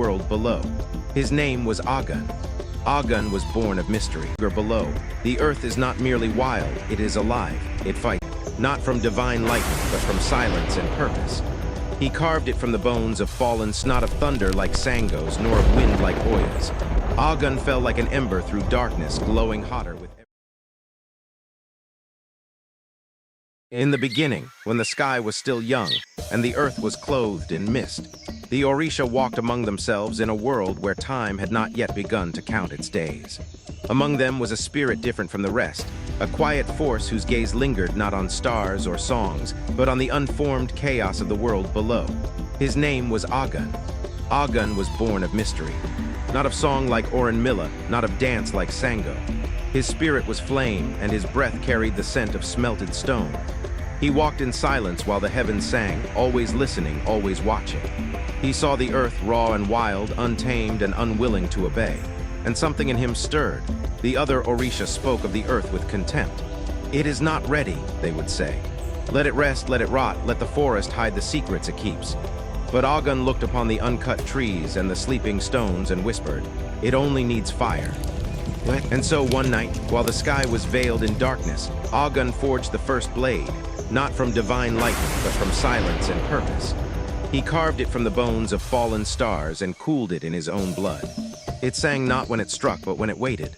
world below. His name was Ogun. Ogun was born of mystery. Below, the earth is not merely wild, it is alive. It fights, not from divine lightning, but from silence and purpose. He carved it from the bones of fallen, not of thunder like Sangos, nor of wind like Oyas. Ogun fell like an ember through darkness, glowing hotter with... In the beginning, when the sky was still young, and the earth was clothed in mist, the Orisha walked among themselves in a world where time had not yet begun to count its days. Among them was a spirit different from the rest, a quiet force whose gaze lingered not on stars or songs, but on the unformed chaos of the world below. His name was Ogun. Ogun was born of mystery. Not of song like Oranmila, not of dance like Sango. His spirit was flame, and his breath carried the scent of smelted stone. He walked in silence while the heavens sang, always listening, always watching. He saw the earth raw and wild, untamed and unwilling to obey. And something in him stirred. The other Orisha spoke of the earth with contempt. "It is not ready," they would say. "Let it rest, let it rot, let the forest hide the secrets it keeps." But Ogun looked upon the uncut trees and the sleeping stones and whispered, "It only needs fire." And so one night, while the sky was veiled in darkness, Ogun forged the first blade, not from divine lightning, but from silence and purpose. He carved it from the bones of fallen stars and cooled it in his own blood. It sang not when it struck, but when it waited.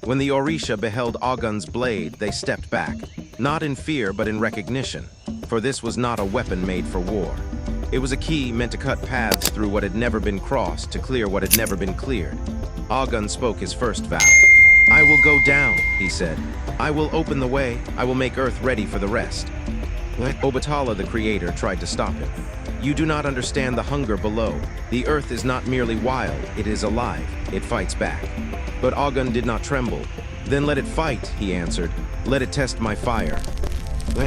When the Orisha beheld Ogun's blade, they stepped back, not in fear, but in recognition, for this was not a weapon made for war. It was a key meant to cut paths through what had never been crossed, to clear what had never been cleared. Ogun spoke his first vow. "I will go down," he said. "I will open the way. I will make earth ready for the rest." Obatala, the creator, tried to stop him. "You do not understand the hunger below. The earth is not merely wild, it is alive. It fights back." But Ogun did not tremble. "Then let it fight," he answered. "Let it test my fire."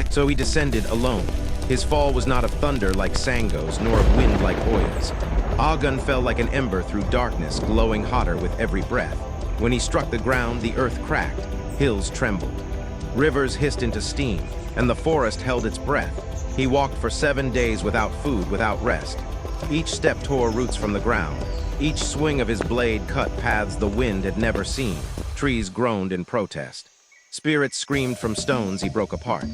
So he descended alone. His fall was not of thunder like Sangos, nor of wind like Oyas. Ogun fell like an ember through darkness, glowing hotter with every breath. When he struck the ground, the earth cracked, hills trembled. Rivers hissed into steam, and the forest held its breath. He walked for 7 days without food, without rest. Each step tore roots from the ground. Each swing of his blade cut paths the wind had never seen. Trees groaned in protest. Spirits screamed from stones he broke apart.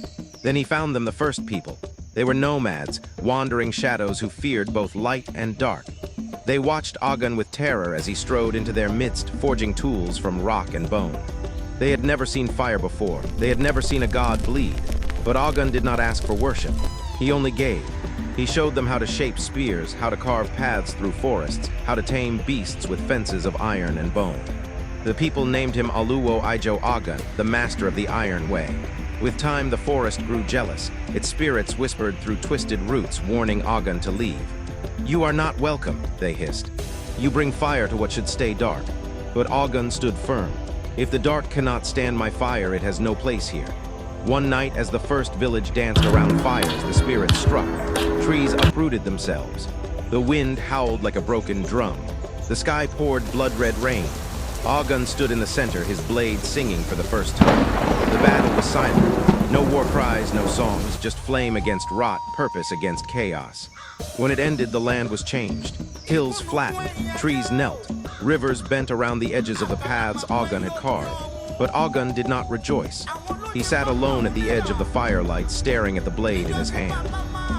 Then he found them, the first people. They were nomads, wandering shadows who feared both light and dark. They watched Ogun with terror as he strode into their midst, forging tools from rock and bone. They had never seen fire before. They had never seen a god bleed. But Ogun did not ask for worship. He only gave. He showed them how to shape spears, how to carve paths through forests, how to tame beasts with fences of iron and bone. The people named him Aluo Ijo Ogun, the master of the Iron Way. With time, the forest grew jealous. Its spirits whispered through twisted roots, warning Ogun to leave. "You are not welcome," they hissed. "You bring fire to what should stay dark." But Ogun stood firm. "If the dark cannot stand my fire, it has no place here." One night, as the first village danced around fires, the spirits struck. Trees uprooted themselves. The wind howled like a broken drum. The sky poured blood-red rain. Ogun stood in the center, his blade singing for the first time. The battle was silent. No war cries, no songs, just flame against rot, purpose against chaos. When it ended, the land was changed. Hills flattened, trees knelt, rivers bent around the edges of the paths Ogun had carved. But Ogun did not rejoice. He sat alone at the edge of the firelight, staring at the blade in his hand.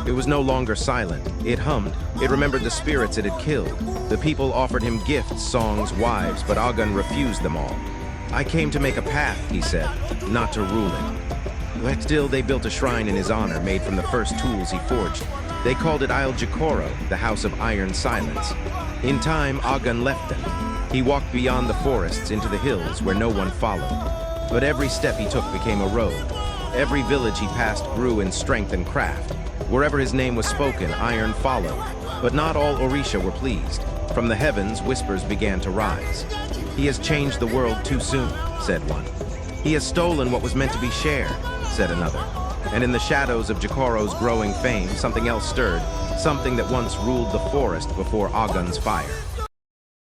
It was no longer silent. It hummed. It remembered the spirits it had killed. The people offered him gifts, songs, wives, but Ogun refused them all. "I came to make a path," he said, "not to rule it." Still, they built a shrine in his honor, made from the first tools he forged. They called it Ogun Jokoro, the House of Iron Silence. In time, Ogun left them. He walked beyond the forests into the hills where no one followed. But every step he took became a road. Every village he passed grew in strength and craft. Wherever his name was spoken, iron followed. But not all Orisha were pleased. From the heavens, whispers began to rise. "He has changed the world too soon," said one. "He has stolen what was meant to be shared," said another. And in the shadows of Jokoro's growing fame, something else stirred, something that once ruled the forest before Ogun's fire.